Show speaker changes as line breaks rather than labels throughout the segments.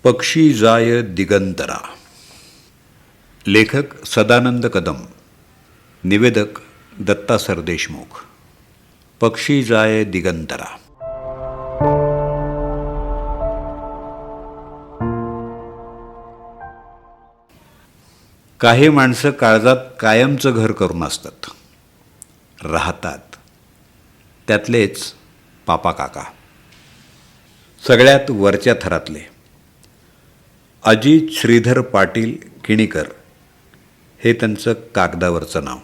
पक्षी जाय दिगंतरा. लेखक सदानंद कदम. निवेदक दत्ता सरदेशमुख. पक्षी जाय दिगंतरा. काही माणसं काळजात कायमचं घर करून असतात, राहतात. त्यातलेच पापा काका. सगळ्यात वरच्या थरातले. अजित श्रीधर पाटील किणीकर हे त्यांचं कागदावरचं नाव,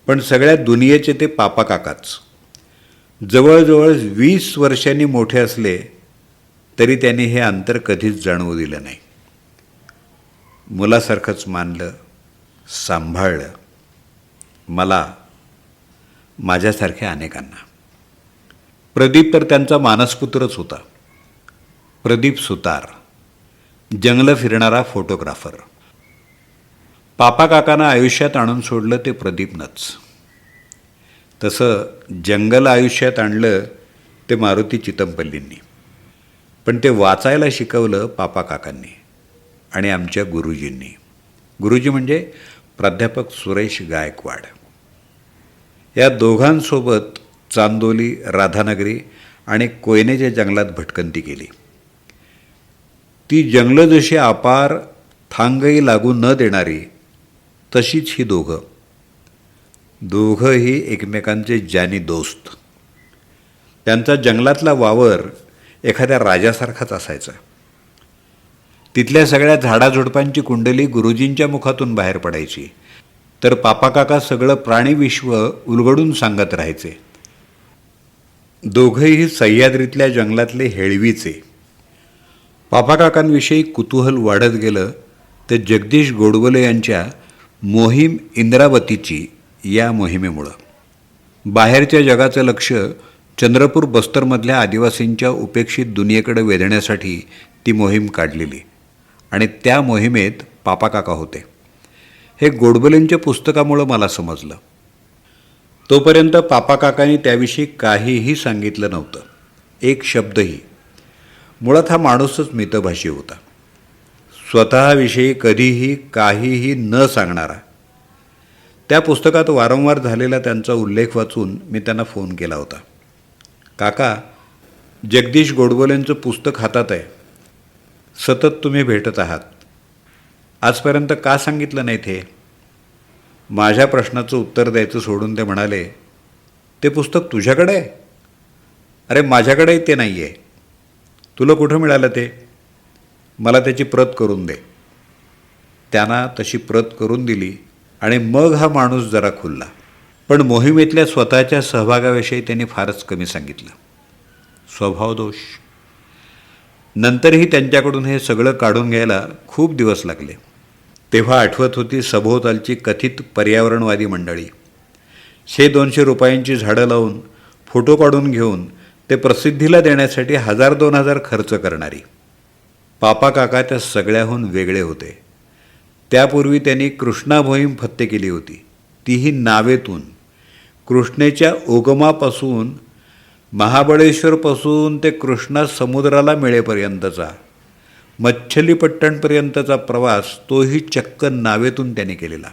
पण सगळ्या दुनियेचे ते पापा काकाच. जवळजवळ 20 वर्षांनी मोठे असले तरी त्यांनी हे अंतर कधीच जाणवू दिलं नाही. मुलासारखंच मानलं, सांभाळलं मला, माझ्यासारख्या अनेकांना. प्रदीप तर त्यांचा मानसपुत्रच होता. प्रदीप सुतार, जंगलं फिरणारा फोटोग्राफर. पापा काकांना आयुष्यात आणून सोडलं ते प्रदीपनंच. तसं जंगल आयुष्यात आणलं ते मारुती चितमपल्लींनी. पण ते वाचायला शिकवलं पापा काकांनी आणि आमच्या गुरुजींनी. गुरुजी म्हणजे प्राध्यापक सुरेश गायकवाड. या दोघांसोबत चांदोली, राधानगरी आणि कोयनेच्या जंगलात भटकंती केली. ती जंगलं जशी अपार, थांगही लागू न देणारी, तशीच ही दोघंही एकमेकांचे जानी दोस्त. त्यांचा जंगलातला वावर एखाद्या राजासारखाच असायचा. तिथल्या सगळ्या झाडाझुडपांची कुंडली गुरुजींच्या मुखातून बाहेर पडायची, तर पापा काका सगळं प्राणीविश्व उलगडून सांगत राहायचे. दोघंही सह्याद्रीतल्या जंगलातले हेळवीचे. पापा काकांविषयी कुतूहल वाढत गेलं ते जगदीश गोडबोले यांच्या मोहीम इंद्रावतीची या मोहिमेमुळं. बाहेरच्या जगाचं लक्ष चंद्रपूर बस्तरमधल्या आदिवासींच्या उपेक्षित दुनियेकडे वेधण्यासाठी ती मोहीम काढलेली आणि त्या मोहिमेत पापा काका होते. हे गोडबोलेंच्या पुस्तकामुळं मला समजलं. तोपर्यंत पापा काकांनी त्याविषयी काहीही सांगितलं नव्हतं, एक शब्दही. मुळात हा माणूसच मितभाषी होता, स्वतःविषयी कधीही काहीही न सांगणारा. त्या पुस्तकात वारंवार झालेला त्यांचा उल्लेख वाचून मी त्यांना फोन केला होता. काका, जगदीश गोडबोलेंचं पुस्तक हातात आहे, सतत तुम्ही भेटत आहात, आजपर्यंत का सांगितलं नाहीत हे? माझ्या प्रश्नाचं उत्तर द्यायचं सोडून ते म्हणाले, ते पुस्तक तुझ्याकडे आहे? अरे माझ्याकडेही ते नाही आहे. तुला कुठं मिळालं ते? मला त्याची प्रत करून दे. त्यांना तशी प्रत करून दिली आणि मग हा माणूस जरा खुलला. पण मोहिमेतल्या स्वतःच्या सहभागाविषयी त्यांनी फारच कमी सांगितलं. स्वभावदोष. नंतरही त्यांच्याकडून हे सगळं काढून घ्यायला खूप दिवस लागले. तेव्हा आठवत होती सभोवतालची कथित पर्यावरणवादी मंडळी. 100-200 रुपयांची झाडं लावून, फोटो काढून घेऊन ते प्रसिद्धीला देण्यासाठी 1000-2000 खर्च करणारी. पापा काका त्या सगळ्याहून वेगळे होते. त्यापूर्वी त्यांनी कृष्णा मोहीम फत्ते केली होती, तीही नावेतून. कृष्णेच्या उगमापासून, महाबळेश्वरपासून ते कृष्णा समुद्राला मिळेपर्यंतचा, मच्छलीपट्टणपर्यंतचा प्रवास तोही चक्क नावेतून त्याने केलेला.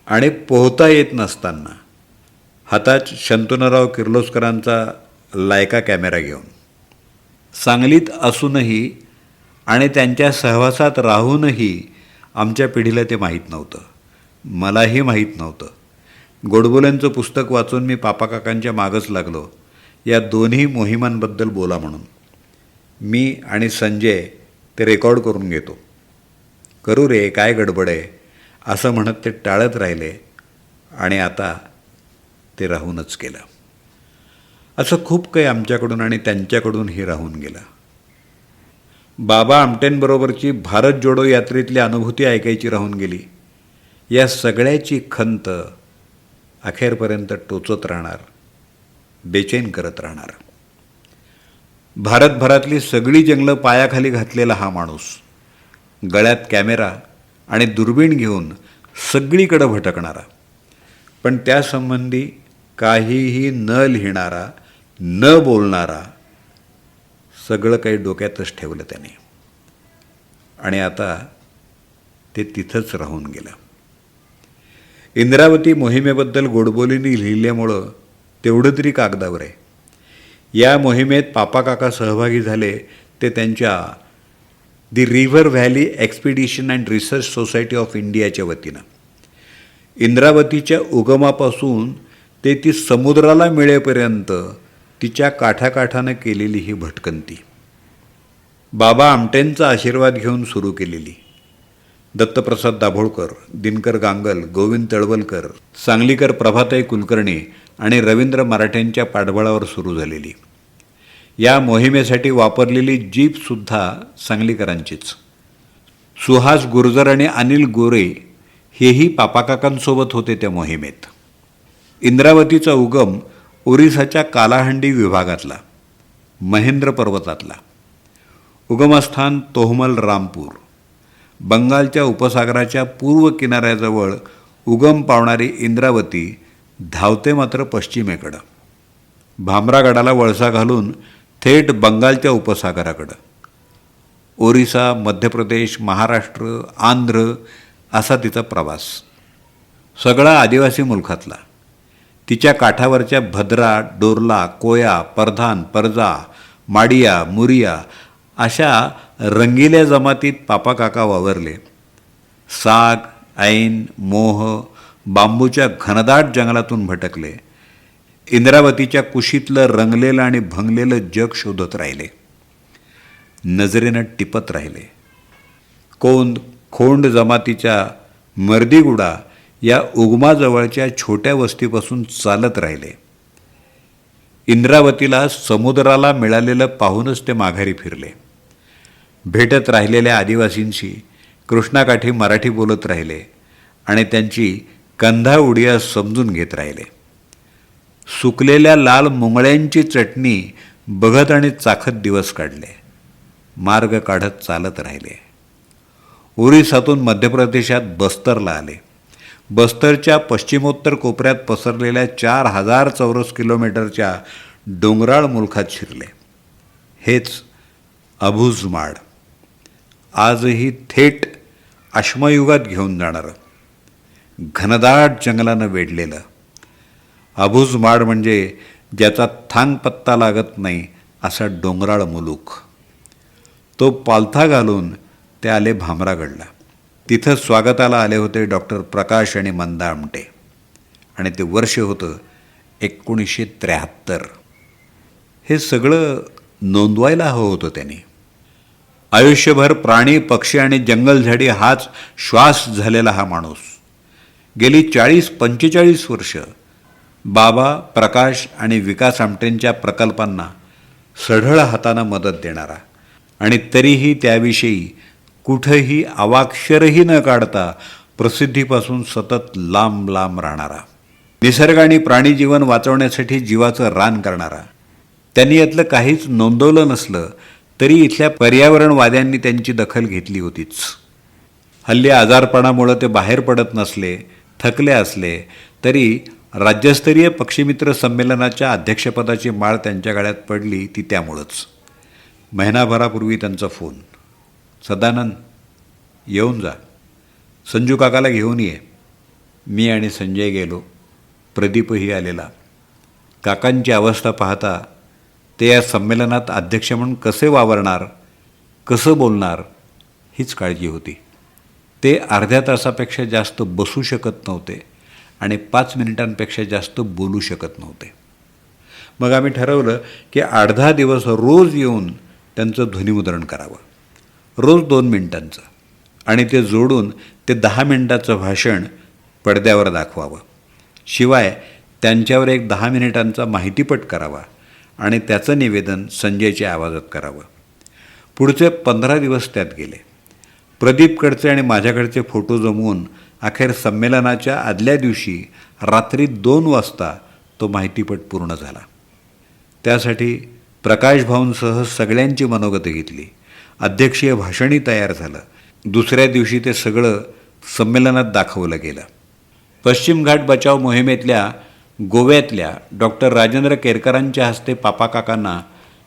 आणि पोहता येत नसताना हातात शंतनुराव किर्लोस्करांचा लायका कॅमेरा घेऊन. सांगलीत असूनही आणि त्यांच्या सहवासात राहूनही आमच्या पिढीला ते माहीत नव्हतं, मलाही माहीत नव्हतं. गोडबोलेंचं पुस्तक वाचून मी पापा काकांच्या मागच लागलो, या दोन्ही मोहिमांबद्दल बोला म्हणून. मी आणि संजय ते रेकॉर्ड करून घेतो. करू रे, काय गडबड आहे, असं म्हणत ते टाळत राहिले आणि आता ते राहूनच गेलं. असं खूप काही आमच्याकडून आणि त्यांच्याकडूनही राहून गेलं. बाबा आमटेंबरोबरची भारत जोडो यात्रेतली अनुभूती ऐकायची राहून गेली. या सगळ्याची खंत अखेरपर्यंत टोचत राहणार, बेचैन करत राहणार. भारतभरातली सगळी जंगलं पायाखाली घातलेला हा माणूस, गळ्यात कॅमेरा आणि दुर्बीण घेऊन सगळीकडं भटकणारा, पण त्यासंबंधी काहीही न लिहिणारा, न बोलणारा, सगळं काही डोक्यातच ठेवलं त्याने. आणि आता ते तिथंच राहून गेलं. इंद्रावती मोहिमेबद्दल गोडबोलीने लिहिल्यामुळं तेवढं तरी कागदावर आहे. या मोहिमेत पापाकाका सहभागी झाले ते त्यांच्या the river valley expedition and research society of इंडियाच्या वतीनं. इंद्रावतीच्या उगमापासून ते ती समुद्राला मिळेपर्यंत तिच्या काठाकाठानं केलेली ही भटकंती, बाबा आमटेंचा आशीर्वाद घेऊन सुरू केलेली, दत्तप्रसाद दाभोळकर, दिनकर गांगल, गोविंद तळवलकर, सांगलीकर प्रभाताई कुलकर्णी आणि रवींद्र मराठेंच्या पाठबळावर सुरू झालेली. या मोहिमेसाठी वापरलेली जीपसुद्धा सांगलीकरांचीच. सुहास गुर्जर आणि अनिल गोरे हेही पापाकाकांसोबत होते त्या मोहिमेत. इंद्रावतीचा उगम ओरिसाच्या कालाहंडी विभागातला, महेंद्र पर्वतातला. उगमस्थान तोहमल रामपूर. बंगालच्या उपसागराच्या पूर्व किनाऱ्याजवळ उगम पावणारी इंद्रावती धावते मात्र पश्चिमेकडं, भामरागडाला वळसा घालून थेट बंगालच्या उपसागराकडं. ओरिसा, मध्य प्रदेश, महाराष्ट्र, आंध्र असा तिचा प्रवास, सगळा आदिवासी मुलखातला. तिच्या काठावरच्या भद्रा, डोरला, कोया, परधान, परजा, माडिया, मुरिया अशा रंगिल्या जमातीत पापाकाका वावरले. साग, ऐन, मोह, बांबूच्या घनदाट जंगलातून भटकले. इंद्रावतीच्या कुशीतलं रंगलेलं आणि भंगलेलं जग शोधत राहिले, नजरेनं टिपत राहिले. कोंद, खोंड जमातीच्या मर्दीगुडा या उगमाजवळच्या छोट्या वस्तीपासून चालत राहिले. इंद्रावतीला समुद्राला मिळालेलं पाहूनच ते माघारी फिरले. भेटत राहिलेल्या आदिवासींशी कृष्णाकाठी मराठी बोलत राहिले आणि त्यांची कंधा उडिया समजून घेत राहिले. सुकलेल्या लाल मुंगळ्यांची चटणी बघत आणि चाखत दिवस काढले. मार्ग काढत चालत राहिले. ओरिसातून मध्य प्रदेशात बस्तरला आले. बस्तरच्या पश्चिमोत्तर कोपऱ्यात पसरलेल्या 4000 चौरस किलोमीटरच्या डोंगराळ मुलखात शिरले. हेच अबुझमाड, आजही थेट अश्मयुगात घेऊन जाणारं, घनदाट जंगलानं वेढलेलं. अबुझमाड म्हणजे ज्याचा थांग पत्ता लागत नाही असा डोंगराळ मुलूक. तो पालथा घालून ते आले भामरागडला. तिथं स्वागताला आले होते डॉक्टर प्रकाश आणि मंदा आमटे, आणि ते वर्ष होतं 1973. हे सगळं नोंदवायला हवं होतं त्यांनी. आयुष्यभर प्राणी, पक्षी आणि जंगलझाडी हाच श्वास झालेला हा माणूस गेली 40-45 वर्ष बाबा, प्रकाश आणि विकास आमटेंच्या प्रकल्पांना सढळ हातानं मदत देणारा, आणि तरीही त्याविषयी कुठंही अवाक्षरही न काढता प्रसिद्धीपासून सतत लांब लांब राहणारा, निसर्ग आणि प्राणीजीवन वाचवण्यासाठी जीवाचं रान करणारा. त्यांनी यातलं काहीच नोंदवलं नसलं तरी इथल्या पर्यावरणवाद्यांनी त्यांची दखल घेतली होतीच. हल्ली आजारपणामुळं ते बाहेर पडत नसले, थकले असले तरी राज्यस्तरीय पक्षीमित्र संमेलनाच्या अध्यक्षपदाची माळ त्यांच्या गळ्यात पडली ती त्यामुळंच. महिनाभरापूर्वी त्यांचा फोन, सदानंद येऊन जा, संजू काकाला घेऊन ये. मी आणि संजय गेलो. प्रदीपही आलेला. काकांची अवस्था पाहता ते या संमेलनात अध्यक्ष म्हणून कसे वावरणार, कसं बोलणार हीच काळजी होती. ते अर्ध्या तासापेक्षा जास्त बसू शकत नव्हते आणि 5 मिनिटांपेक्षा जास्त बोलू शकत नव्हते. मग आम्ही ठरवलं की 8-10 दिवस रोज येऊन त्यांचं ध्वनिमुद्रण करावं, रोज 2 मिनिटांचं, आणि ते जोडून ते 10 मिनिटाचं भाषण पडद्यावर दाखवावं. शिवाय त्यांच्यावर एक 10 मिनिटांचा माहितीपट करावा आणि त्याचं निवेदन संजयच्या आवाजात करावं. पुढचे 15 दिवस त्यात गेले. प्रदीपकडचे आणि माझ्याकडचे फोटो जमवून अखेर संमेलनाच्या आदल्या दिवशी रात्री 2 वाजता तो माहितीपट पूर्ण झाला. त्यासाठी प्रकाश भाऊंसह सगळ्यांची मनोगतं घेतली. अध्यक्षीय भाषणही तयार झालं. दुसऱ्या दिवशी ते सगळं संमेलनात दाखवलं गेलं. पश्चिम घाट बचाव मोहिमेतल्या गोव्यातल्या डॉक्टर राजेंद्र केरकरांच्या हस्ते पापाकाकांना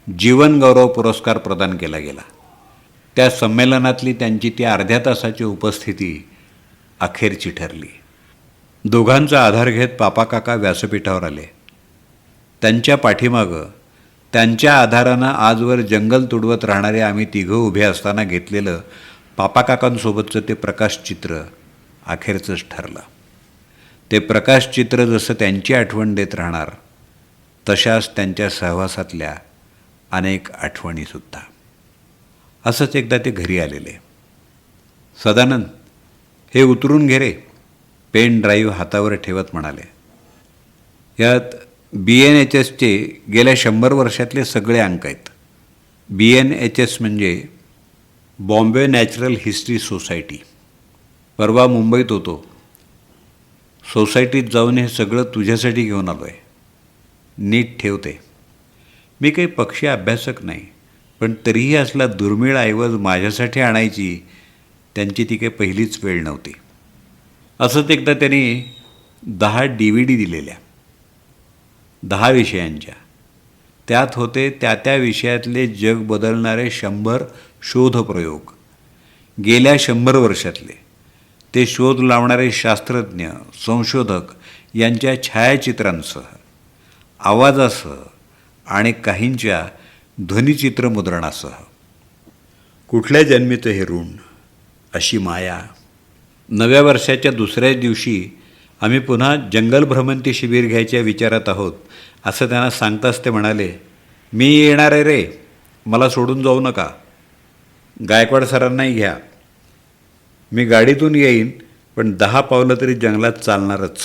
जीवन गौरव पुरस्कार प्रदान केला गेला. त्या संमेलनातली त्यांची ती अर्ध्या तासाची उपस्थिती अखेरची ठरली. दोघांचा आधार घेत पापाकाका व्यासपीठावर आले. त्यांच्या पाठीमागं त्यांच्या आधारानं आजवर जंगल तुडवत राहणारे आम्ही तिघं उभे असताना घेतलेलं पापाकाकांसोबतचं ते प्रकाशचित्र अखेरचंच ठरलं. ते प्रकाशचित्र जसं त्यांची आठवण देत राहणार, तशाच त्यांच्या सहवासातल्या अनेक आठवणीसुद्धा. असंच एकदा ते घरी आलेले. सदानंद, हे उतरून घे रे, पेन ड्राईव्ह हातावर ठेवत म्हणाले. यात BNHSचे गेल्या 100 वर्षातले सगळे अंक आहेत. BNHS म्हणजे बॉम्बे नॅचरल हिस्ट्री सोसायटी. परवा मुंबईत होतो. सोसायटीत जाऊन हे सगळं तुझ्यासाठी घेऊन आलो आहे. नीट ठेवते. मी काही पक्षी अभ्यासक नाही, पण तरीही असला दुर्मिळ ऐवज माझ्यासाठी आणायची त्यांची ती काही पहिलीच वेळ नव्हती. असंच एकदा त्यांनी 10 DVD दिलेल्या, 10 विषयांच्या. त्यात होते त्या त्या विषयातले जग बदलणारे 100 शोधप्रयोग, गेल्या 100 वर्षातले. ते शोध लावणारे शास्त्रज्ञ, संशोधक यांच्या छायाचित्रांसह, आवाजासह आणि काहींच्या ध्वनिचित्रमुद्रणासह. कुठल्या जन्मीचं हे ऋण, अशी माया. नव्या वर्षाच्या दुसऱ्याच दिवशी आम्ही पुन्हा जंगल भ्रमंती शिबिर घ्यायच्या विचारात आहोत असं त्यांना सांगताच ते म्हणाले, मी येणार आहे रे, मला सोडून जाऊ नका. गायकवाड सरांनाही घ्या. मी गाडीतून येईन, पण 10 पावलं तरी जंगलात चालणारच.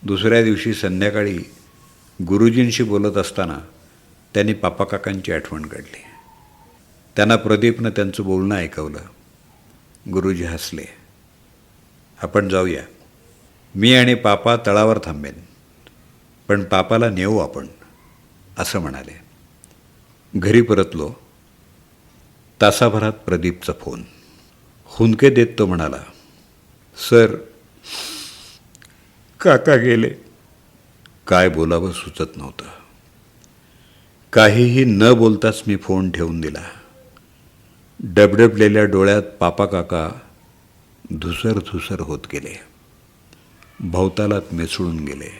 दुसऱ्या दिवशी संध्याकाळी गुरुजींशी बोलत असताना त्यांनी पापाकाकांची आठवण काढली. त्यांना प्रदीपनं त्यांचं बोलणं ऐकवलं. गुरुजी हसले. आपण जाऊया. मी आणि पापा तळावर थांबेन, पण पापाला नेऊ आपण, असं म्हणाले. घरी परतलो. तासाभरात प्रदीपचा फोन. हुंदके देत तो म्हणाला, सर, काका गेले. काय बोलावं सुचत नव्हतं. काहीही न बोलताच मी फोन ठेवून दिला. डबडबलेल्या डोळ्यात पापा काका धुसर धुसर होत गेले. भवतालात मिसळून गेले.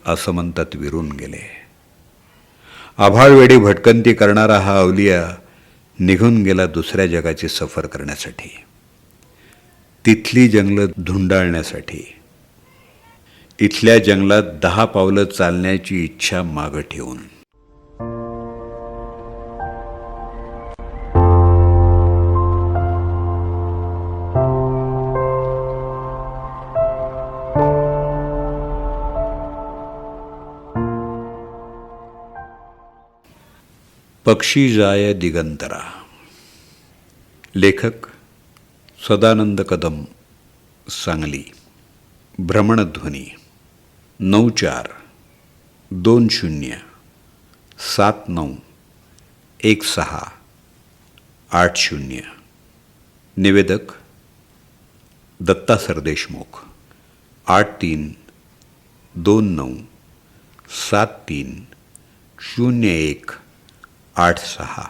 असमंतात विरून गेले. आभाळवेडी भटकंती करणारा हा अवलिया निघून गेला दुसऱ्या जगाची सफर करण्यासाठी, तिथली जंगलं धुंडाळण्यासाठी. इथल्या जंगलात 10 पावलं चालण्याची इच्छा मागं ठेवून. पक्षी जाय दिगंतरा. लेखक सदानंद कदम, सांगली. भ्रमणध्वनी 9420791680. निवेदक दत्ता सरदेशमुख. 8329730186.